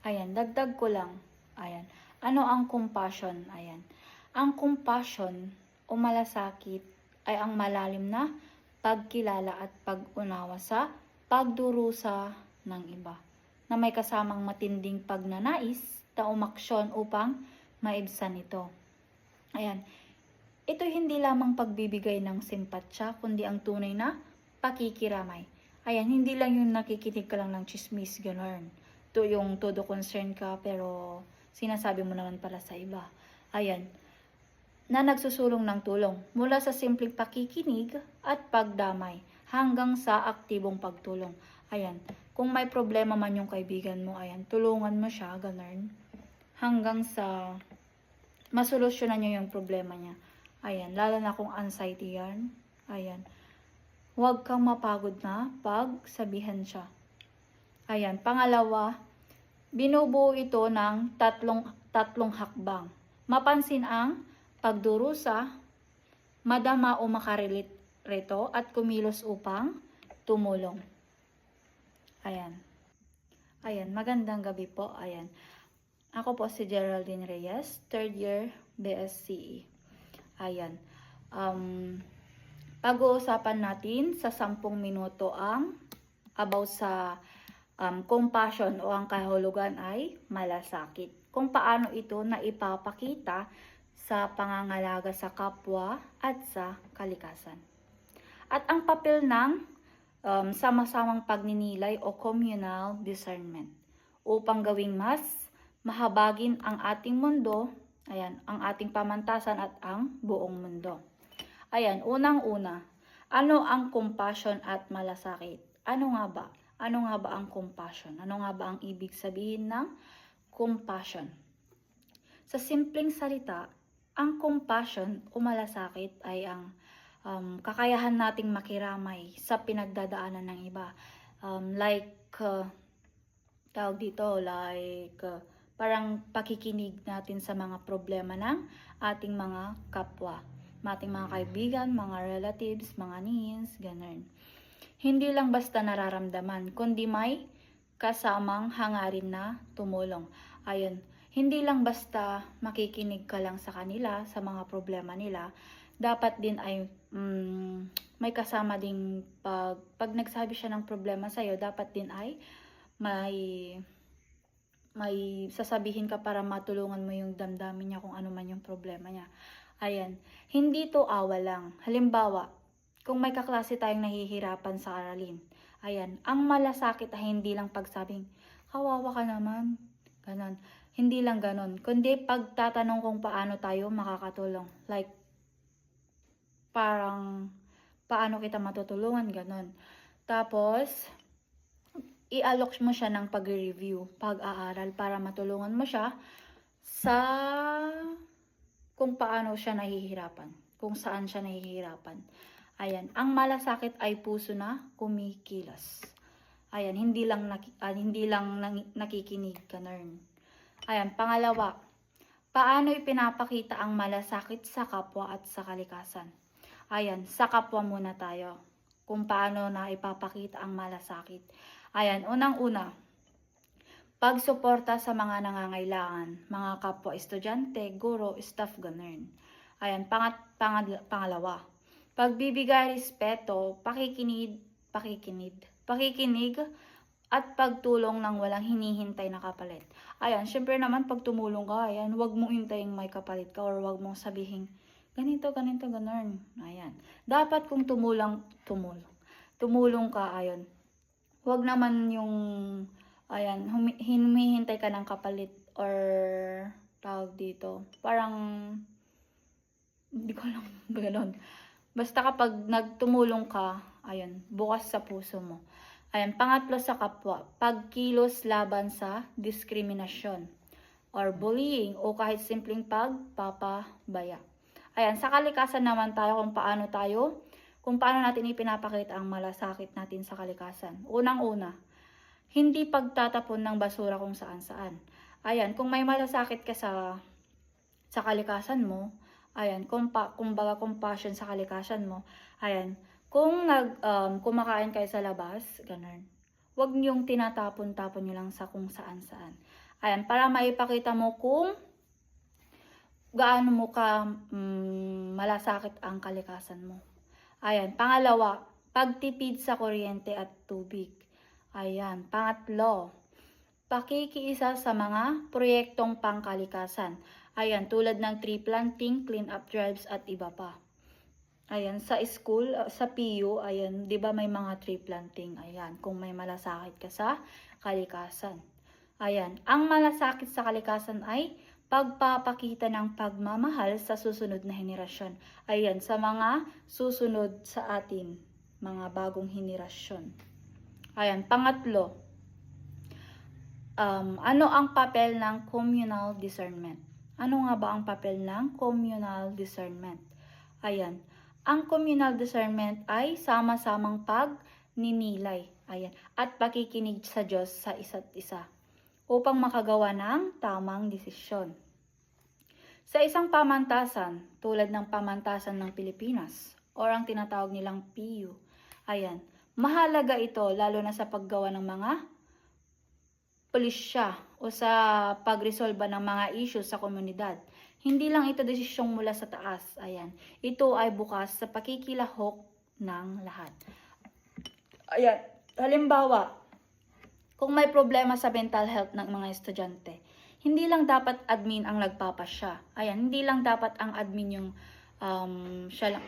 Ayan, dagdag ko lang. Ayan. Ano ang compassion? Ayan. Ang compassion o malasakit ay ang malalim na pagkilala at pag-unawa sa pagdurusa ng iba na may kasamang matinding pagnanais na umaksyon upang maibsan ito. Ayan. Ito hindi lamang pagbibigay ng simpatsya, kundi ang tunay na pakikiramay. Ayan, hindi lang yung nakikinig ka lang ng chismis, gano'n. To yung todo concern ka, pero sinasabi mo naman para sa iba. Ayan, na nagsusulong ng tulong mula sa simpleng pakikinig at pagdamay hanggang sa aktibong pagtulong. Ayan, kung may problema man yung kaibigan mo, ayan, tulungan mo siya, gano'n. Hanggang sa masolusyonan niyo yung problema niya. Ayan, lalo na kung anxiety yan. Ayan, huwag kang mapagod na pag sabihan siya. Ayan, pangalawa, binubuo ito ng tatlong hakbang. Mapansin ang pagdurusa, madama o makarelate rito at kumilos upang tumulong. Ayan. Ayan, magandang gabi po. Ayan. Ako po si Geraldine Reyes, 3rd year BSCE. Ayan. Pag-uusapan natin sa 10 minuto ang about sa compassion o ang kahulugan ay malasakit. Kung paano ito naipapakita sa pangangalaga sa kapwa at sa kalikasan. At ang papel ng sama-samang pagninilay o communal discernment upang gawing mas mahabagin ang ating mundo, ayan, ang ating pamantasan at ang buong mundo. Ayan, unang-una, ano ang compassion at malasakit? Ano nga ba? Ano nga ba ang compassion? Ano nga ba ang ibig sabihin ng compassion? Sa simpleng salita, ang compassion o malasakit ay ang kakayahan nating makiramay sa pinagdadaanan ng iba. Tawag dito, parang pakikinig natin sa mga problema ng ating mga kapwa, ating mga kaibigan, mga relatives, mga niece, ganun. Hindi lang basta nararamdaman, kundi may kasamang hangarin na tumulong. Ayun, hindi lang basta makikinig ka lang sa kanila, sa mga problema nila, dapat din ay may kasama ding pag nagsabi siya ng problema sa'yo, dapat din ay may sasabihin ka para matulungan mo yung damdamin niya kung ano man yung problema niya. Ayan, hindi to awa lang. Halimbawa, kung may kaklase tayong nahihirapan sa aralin, ayan, ang malasakit ay hindi lang pagsabing, kawawa ka naman, ganon. Hindi lang ganon, kundi pagtatanong kung paano tayo makakatulong. Like, parang, paano kita matutulungan, ganon. Tapos, i-allok mo siya ng pag-review, pag-aaral para matulungan mo siya sa kung paano siya nahihirapan, kung saan siya nahihirapan. Ayan, ang malasakit ay puso na kumikilos. Ayan, hindi lang nakikinig ka nern. Ayan, pangalawa, paano ipinapakita ang malasakit sa kapwa at sa kalikasan? Ayan, sa kapwa muna tayo. Kung paano na ipapakita ang malasakit. Ayan, unang-una, pagsuporta sa mga nangangailangan, mga kapwa estudyante, guro, staff, ganun. Ayan, pangalawa, pagbibigay respeto, pakikinig at pagtulong ng walang hinihintay na kapalit. Ayan, syempre naman pag tumulong ka, ayan, huwag mong hintayin may kapalit ka or huwag mong sabihin, ganito, ganun. Ayan, dapat kung tumulong ka, ayan, huwag naman yung, ayan, hinihintay ka ng kapalit or tawag dito, parang, hindi ko alam, gano'n. Basta kapag nagtumulong ka, ayan, bukas sa puso mo. Ayan, pangatlo sa kapwa, pagkilos laban sa diskriminasyon or bullying o kahit simpleng pagpapabaya. Ayan, sa kalikasan naman tayo kung paano natin ipinapakita ang malasakit natin sa kalikasan. Unang-una, hindi pagtatapon ng basura kung saan-saan. Ayan, kung may malasakit ka sa kalikasan mo, ayan, kumbaga compassion sa kalikasan mo, ayan, kung kumakain kayo sa labas, ganun, Huwag niyong tinatapon-tapon niyo lang sa kung saan-saan. Ayan, para maipakita mo kung gaano mo ka malasakit ang kalikasan mo. Ayan, pangalawa, pagtipid sa kuryente at tubig. Ayan, pangatlo, pakikiisa sa mga proyektong pangkalikasan. Ayan, tulad ng tree planting, clean-up drives at iba pa. Ayan, sa school, sa PU, ayan, 'di ba may mga tree planting? Ayan, kung may malasakit ka sa kalikasan. Ayan, ang malasakit sa kalikasan ay pagpapakita ng pagmamahal sa susunod na henerasyon. Ayan, sa mga susunod sa atin, mga bagong henerasyon. Ayan, pangatlo, ano ang papel ng communal discernment? Ano nga ba ang papel ng communal discernment? Ayan, ang communal discernment ay sama-samang pagninilay, ayan, at pakikinig sa Diyos sa isa't isa upang makagawa ng tamang desisyon. Sa isang pamantasan, tulad ng pamantasan ng Pilipinas, o ang tinatawag nilang PU, ayan, mahalaga ito lalo na sa paggawa ng mga pulisya o sa pagresolba ng mga issues sa komunidad. Hindi lang ito desisyong mula sa taas, ayan. Ito ay bukas sa pakikilahok ng lahat. Ayan, halimbawa, kung may problema sa mental health ng mga estudyante, hindi lang dapat admin ang nagpapasya. Ayan, hindi lang dapat ang admin yung siya lang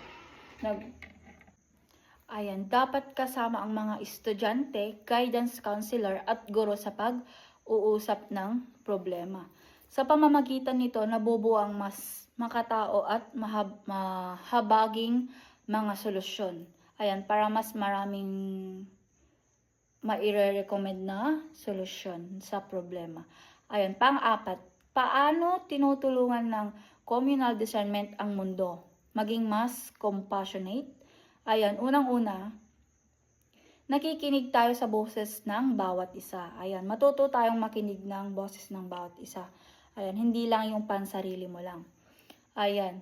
ayan, dapat kasama ang mga estudyante, guidance counselor at guro sa pag-uusap ng problema. Sa pamamagitan nito, nabubuo ang mas makatao at mahabaging mga solusyon. Ayan, para mas maraming maire-recommend na solusyon sa problema. Ayan, pang-apat, paano tinutulungan ng communal discernment ang mundo maging mas compassionate? Ayan, unang-una, nakikinig tayo sa boses ng bawat isa. Ayan, matuto tayong makinig ng boses ng bawat isa. Ayan, hindi lang yung pansarili mo lang. Ayan,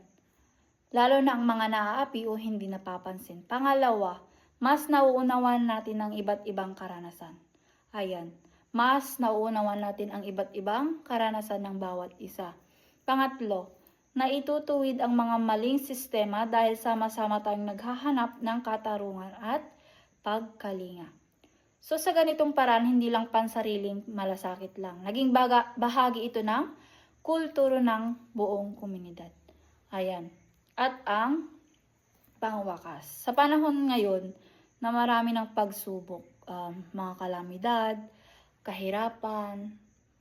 lalo na ang mga naaapi o hindi napapansin. Pangalawa, mas nauunawan natin ang iba't ibang karanasan. Ayan, mas nauunawan natin ang iba't ibang karanasan ng bawat isa. Pangatlo, naitutuwid ang mga maling sistema dahil sama-sama tayong naghahanap ng katarungan at pagkalinga. So sa ganitong paraan, hindi lang pansariling malasakit lang. Naging bahagi ito ng kulturo ng buong komunidad. Ayan. At ang pangwakas. Sa panahon ngayon na marami ng pagsubok, mga kalamidad, kahirapan,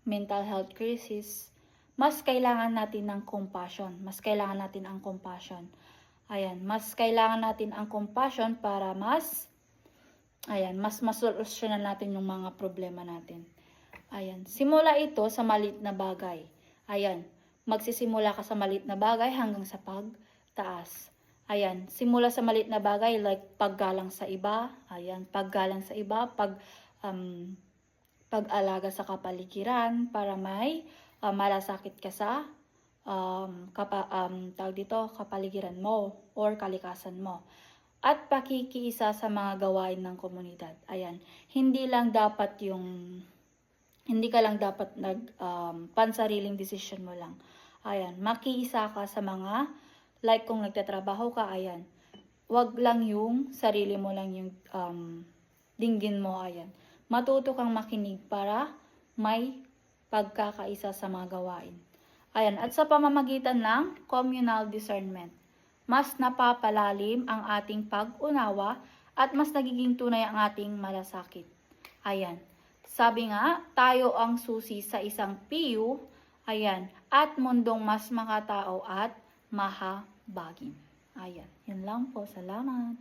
mental health crisis, mas kailangan natin ng compassion. Mas kailangan natin ang compassion. Ayan, mas kailangan natin ang compassion para mas masolusyonan natin yung mga problema natin. Ayan, simula ito sa maliit na bagay. Ayan, magsisimula ka sa maliit na bagay hanggang sa pagtaas. Ayan, simula sa maliit na bagay like paggalang sa iba. Ayan, paggalang sa iba, pag-alaga sa kapaligiran para may malasakit ka sa kapaligiran mo or kalikasan mo. At pakikiisa sa mga gawain ng komunidad. Ayan, hindi ka lang dapat pansariling desisyon mo lang. Ayan, makiisa ka sa mga, like kung nagtatrabaho ka, ayan, wag lang yung sarili mo lang yung dinggin mo, ayan. Matuto kang makinig para may pagkakaisa sa mga gawain. Ayan, at sa pamamagitan ng communal discernment, mas napapalalim ang ating pag-unawa at mas nagiging tunay ang ating malasakit. Ayan, sabi nga, tayo ang susi sa isang PU, ayan, at mundong mas makatao at mahabagin. Ayan, yun lang po. Salamat.